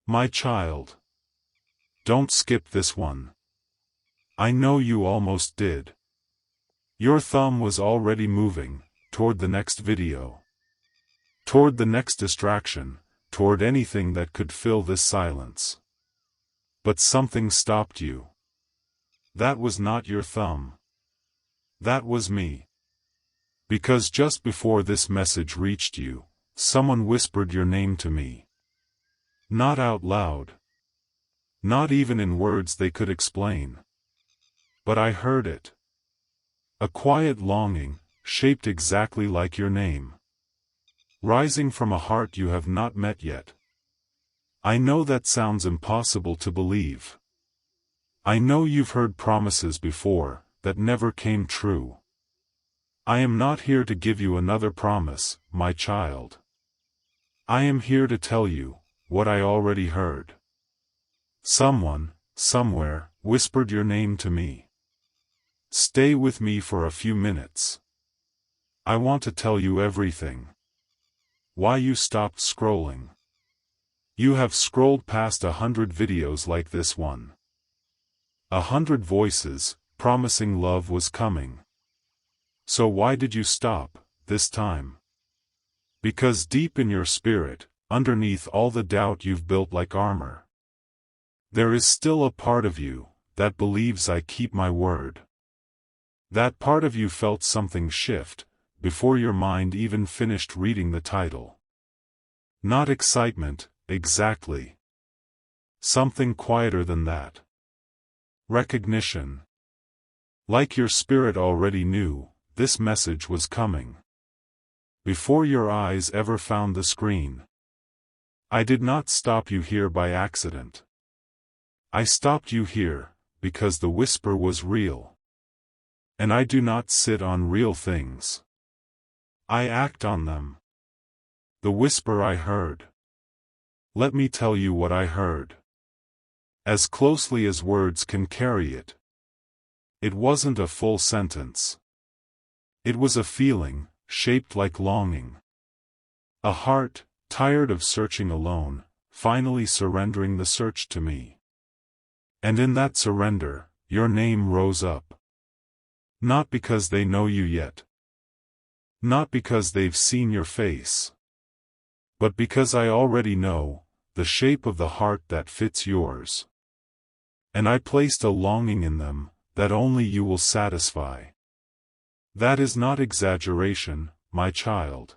My child. Don't skip this one. I know you almost did. Your thumb was already moving, toward the next video. Toward the next distraction, toward anything that could fill this silence. But something stopped you. That was not your thumb. That was me. Because just before this message reached you, someone whispered your name to me. Not out loud. Not even in words they could explain. But I heard it. A quiet longing, shaped exactly like your name. Rising from a heart you have not met yet. I know that sounds impossible to believe. I know you've heard promises before, that never came true. I am not here to give you another promise, my child. I am here to tell you what I already heard. Someone, somewhere, whispered your name to me. Stay with me for a few minutes. I want to tell you everything. Why you stopped scrolling. You have scrolled past 100 videos like this one. 100 voices, promising love was coming. So why did you stop, this time? Because deep in your spirit, underneath all the doubt you've built like armor, there is still a part of you that believes I keep my word. That part of you felt something shift before your mind even finished reading the title. Not excitement, exactly. Something quieter than that. Recognition. Like your spirit already knew, this message was coming. Before your eyes ever found the screen. I did not stop you here by accident. I stopped you here, because the whisper was real. And I do not sit on real things. I act on them. The whisper I heard. Let me tell you what I heard. As closely as words can carry it. It wasn't a full sentence. It was a feeling, shaped like longing. A heart, tired of searching alone, finally surrendering the search to me. And in that surrender, your name rose up. Not because they know you yet. Not because they've seen your face. But because I already know the shape of the heart that fits yours. And I placed a longing in them that only you will satisfy. That is not exaggeration, my child.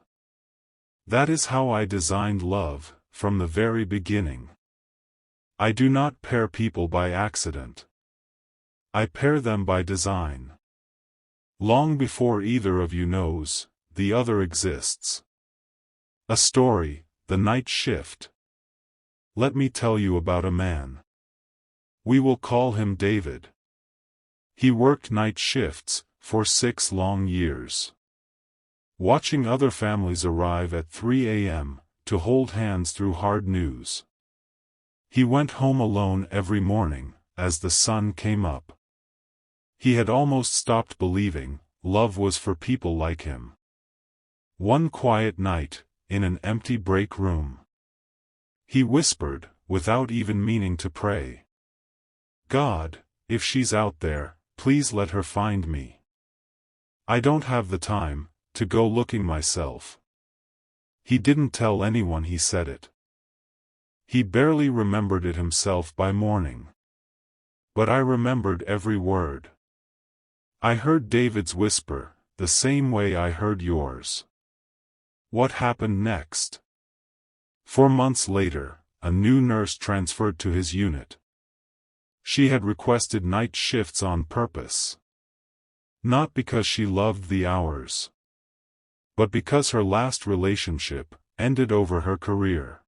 That is how I designed love, from the very beginning. I do not pair people by accident. I pair them by design. Long before either of you knows, the other exists. A story, the night shift. Let me tell you about a man. We will call him David. He worked night shifts, for 6 long years. Watching other families arrive at 3 a.m., to hold hands through hard news. He went home alone every morning, as the sun came up. He had almost stopped believing love was for people like him. One quiet night, in an empty break room, he whispered, without even meaning to pray. God, if she's out there, please let her find me. I don't have the time to go looking myself. He didn't tell anyone he said it. He barely remembered it himself by morning. But I remembered every word. I heard David's whisper, the same way I heard yours. What happened next? 4 months later, a new nurse transferred to his unit. She had requested night shifts on purpose. Not because she loved the hours. But because her last relationship ended over her career.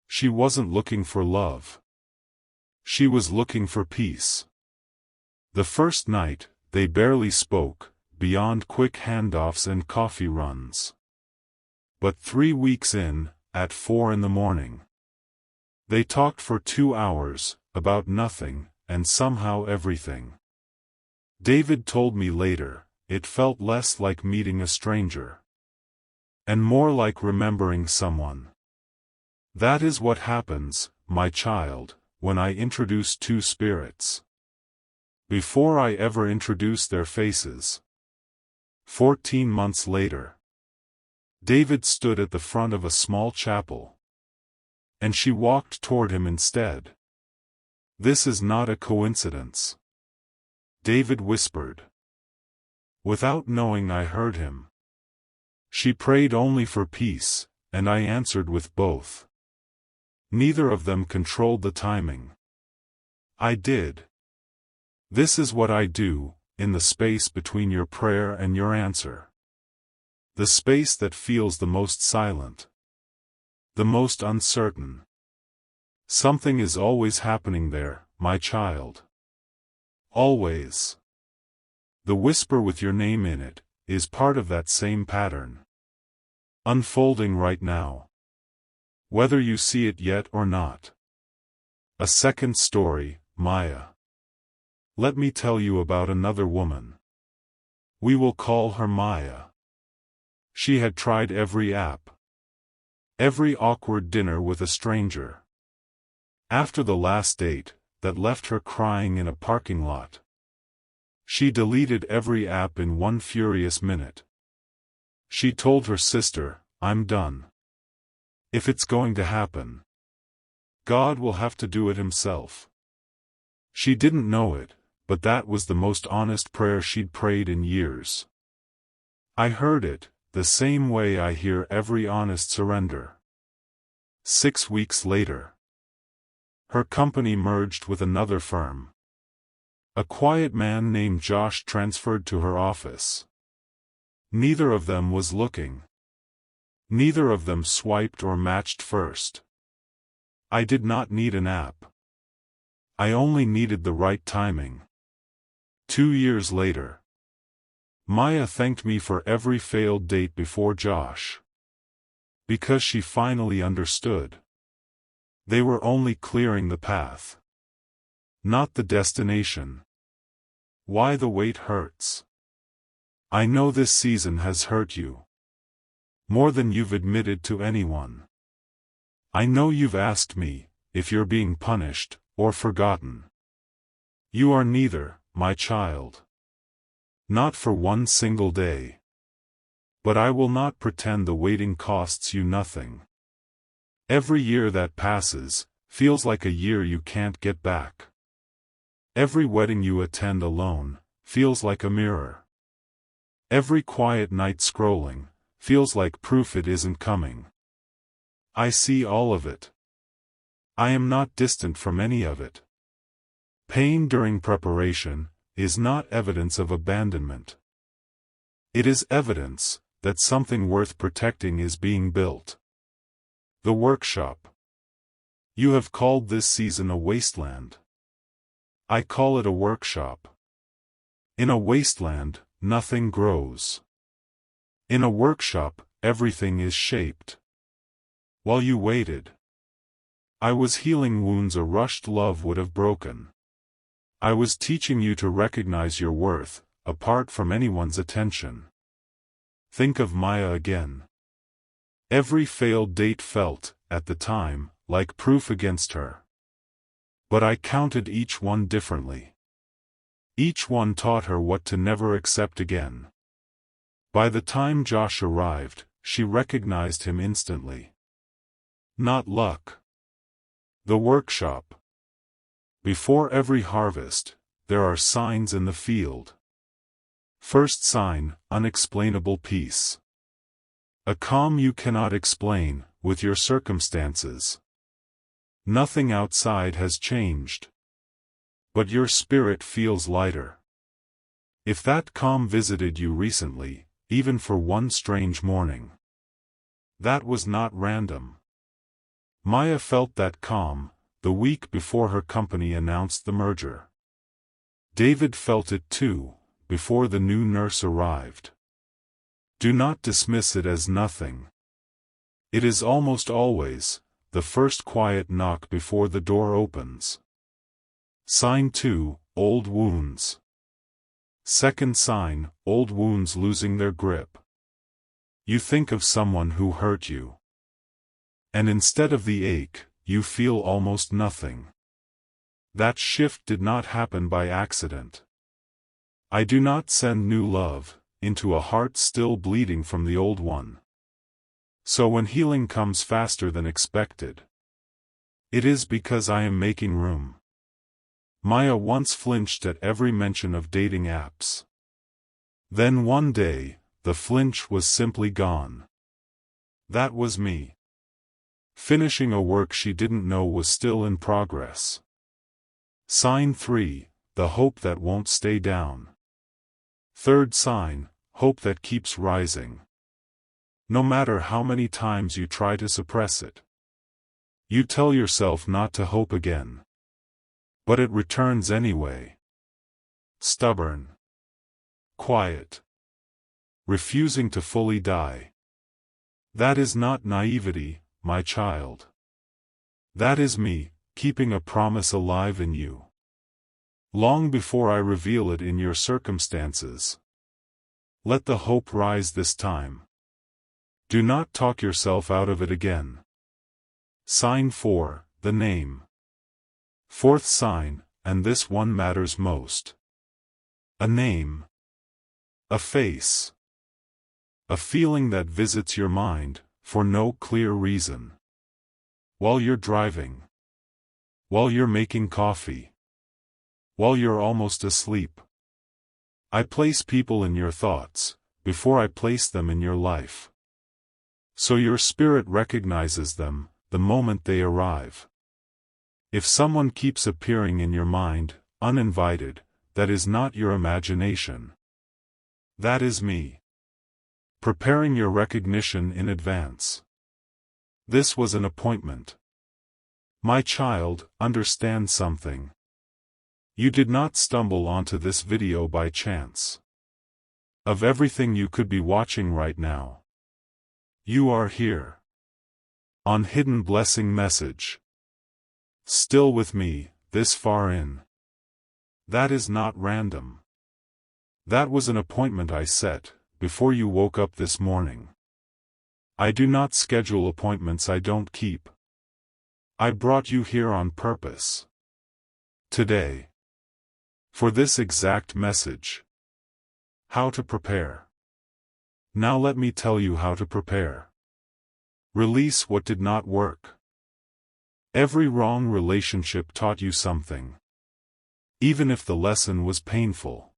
She wasn't looking for love. She was looking for peace. The first night, they barely spoke, beyond quick handoffs and coffee runs. But 3 weeks in, at 4 in the morning, they talked for 2 hours, about nothing, and somehow everything. David told me later, it felt less like meeting a stranger. And more like remembering someone. That is what happens, my child, when I introduce two spirits. Before I ever introduce their faces. 14 months later. David stood at the front of a small chapel. And she walked toward him instead. This is not a coincidence. David whispered. Without knowing I heard him. She prayed only for peace, and I answered with both. Neither of them controlled the timing. I did. This is what I do, in the space between your prayer and your answer. The space that feels the most silent. The most uncertain. Something is always happening there, my child. Always. The whisper with your name in it, is part of that same pattern. Unfolding right now. Whether you see it yet or not. A second story, Maya. Let me tell you about another woman. We will call her Maya. She had tried every app. Every awkward dinner with a stranger. After the last date, that left her crying in a parking lot. She deleted every app in one furious minute. She told her sister, I'm done. If it's going to happen, God will have to do it himself. She didn't know it, but that was the most honest prayer she'd prayed in years. I heard it, the same way I hear every honest surrender. 6 weeks later. Her company merged with another firm. A quiet man named Josh transferred to her office. Neither of them was looking. Neither of them swiped or matched first. I did not need an app. I only needed the right timing. 2 years later. Maya thanked me for every failed date before Josh. Because she finally understood. They were only clearing the path. Not the destination. Why the wait hurts. I know this season has hurt you. More than you've admitted to anyone. I know you've asked me, if you're being punished, or forgotten. You are neither, my child. Not for one single day. But I will not pretend the waiting costs you nothing. Every year that passes, feels like a year you can't get back. Every wedding you attend alone, feels like a mirror. Every quiet night scrolling, feels like proof it isn't coming. I see all of it. I am not distant from any of it. Pain during preparation, is not evidence of abandonment. It is evidence, that something worth protecting is being built. The workshop. You have called this season a wasteland. I call it a workshop. In a wasteland, nothing grows. In a workshop, everything is shaped. While you waited, I was healing wounds a rushed love would have broken. I was teaching you to recognize your worth, apart from anyone's attention. Think of Maya again. Every failed date felt, at the time, like proof against her. But I counted each one differently. Each one taught her what to never accept again. By the time Josh arrived, she recognized him instantly. Not luck. The workshop. Before every harvest, there are signs in the field. First sign, unexplainable peace. A calm you cannot explain, with your circumstances. Nothing outside has changed. But your spirit feels lighter. If that calm visited you recently, even for one strange morning. That was not random. Maya felt that calm, the week before her company announced the merger. David felt it too, before the new nurse arrived. Do not dismiss it as nothing. It is almost always, the first quiet knock before the door opens. Sign 2, old wounds. Second sign, old wounds losing their grip. You think of someone who hurt you. And instead of the ache, you feel almost nothing. That shift did not happen by accident. I do not send new love into a heart still bleeding from the old one. So when healing comes faster than expected, it is because I am making room. Maya once flinched at every mention of dating apps. Then one day, the flinch was simply gone. That was me. Finishing a work she didn't know was still in progress. Sign 3, the hope that won't stay down. Third sign, hope that keeps rising. No matter how many times you try to suppress it. You tell yourself not to hope again. But it returns anyway. Stubborn. Quiet. Refusing to fully die. That is not naivety, my child. That is me, keeping a promise alive in you. Long before I reveal it in your circumstances. Let the hope rise this time. Do not talk yourself out of it again. Sign 4, the name. Fourth sign, and this one matters most. A name. A face. A feeling that visits your mind, for no clear reason. While you're driving. While you're making coffee. While you're almost asleep. I place people in your thoughts, before I place them in your life. So your spirit recognizes them, the moment they arrive. If someone keeps appearing in your mind, uninvited, that is not your imagination. That is me. Preparing your recognition in advance. This was an appointment. My child, understand something. You did not stumble onto this video by chance. Of everything you could be watching right now, you are here. On Hidden Blessing Message. Still with me, this far in. That is not random. That was an appointment I set, before you woke up this morning. I do not schedule appointments I don't keep. I brought you here on purpose. Today. For this exact message. How to prepare. Now let me tell you how to prepare. Release what did not work. Every wrong relationship taught you something. Even if the lesson was painful.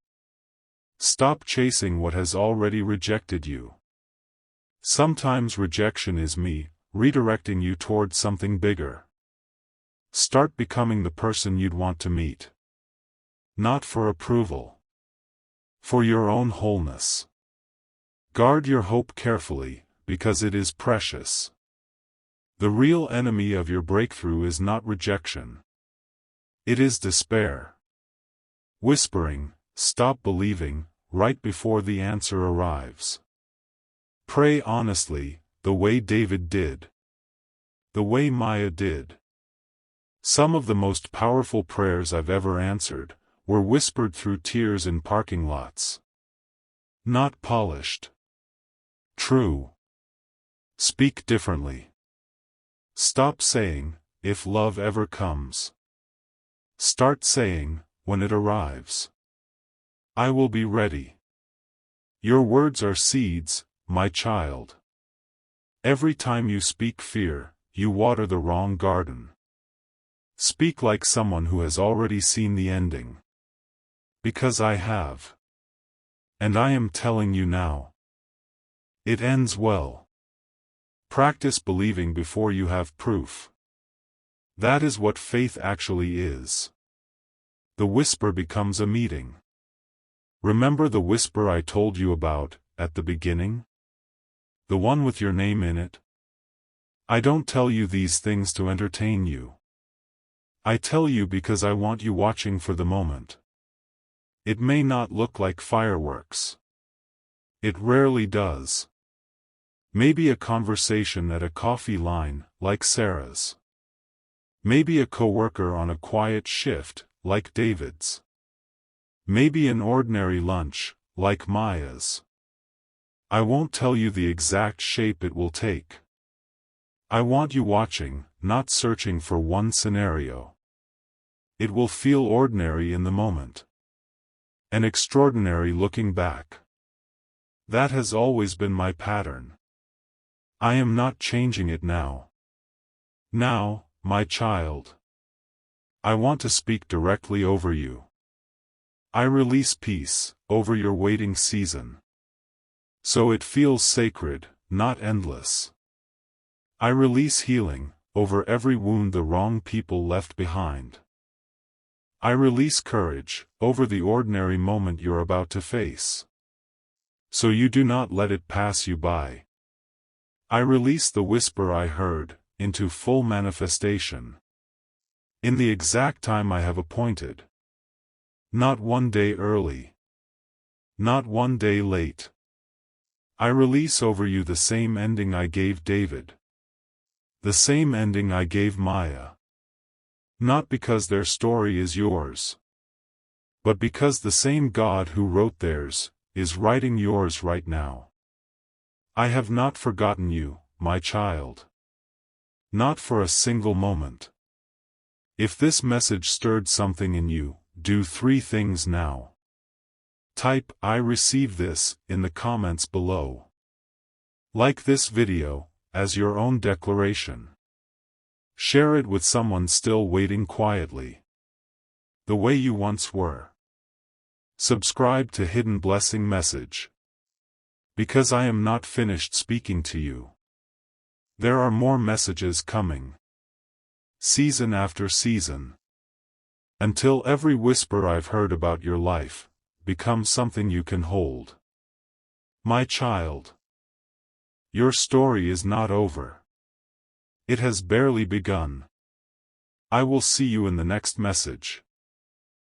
Stop chasing what has already rejected you. Sometimes rejection is me, redirecting you toward something bigger. Start becoming the person you'd want to meet. Not for approval. For your own wholeness. Guard your hope carefully, because it is precious. The real enemy of your breakthrough is not rejection. It is despair. Whispering, stop believing, right before the answer arrives. Pray honestly, the way David did. The way Maya did. Some of the most powerful prayers I've ever answered were whispered through tears in parking lots. Not polished. True. Speak differently. Stop saying, if love ever comes. Start saying, when it arrives. I will be ready. Your words are seeds, my child. Every time you speak fear, you water the wrong garden. Speak like someone who has already seen the ending. Because I have. And I am telling you now. It ends well. Practice believing before you have proof. That is what faith actually is. The whisper becomes a meeting. Remember the whisper I told you about, at the beginning? The one with your name in it? I don't tell you these things to entertain you. I tell you because I want you watching for the moment. It may not look like fireworks. It rarely does. Maybe a conversation at a coffee line, like Sarah's. Maybe a coworker on a quiet shift, like David's. Maybe an ordinary lunch, like Maya's. I won't tell you the exact shape it will take. I want you watching, not searching for one scenario. It will feel ordinary in the moment, and extraordinary looking back. That has always been my pattern. I am not changing it now. Now, my child, I want to speak directly over you. I release peace over your waiting season, so it feels sacred, not endless. I release healing over every wound the wrong people left behind. I release courage over the ordinary moment you're about to face, so you do not let it pass you by. I release the whisper I heard into full manifestation, in the exact time I have appointed. Not one day early, not one day late. I release over you the same ending I gave David, the same ending I gave Maya. Not because their story is yours, but because the same God who wrote theirs is writing yours right now. I have not forgotten you, my child. Not for a single moment. If this message stirred something in you, do 3 things now. Type "I receive this" in the comments below. Like this video as your own declaration. Share it with someone still waiting quietly, the way you once were. Subscribe to Hidden Blessing Message, because I am not finished speaking to you. There are more messages coming, season after season, until every whisper I've heard about your life becomes something you can hold. My child, your story is not over. It has barely begun. I will see you in the next message.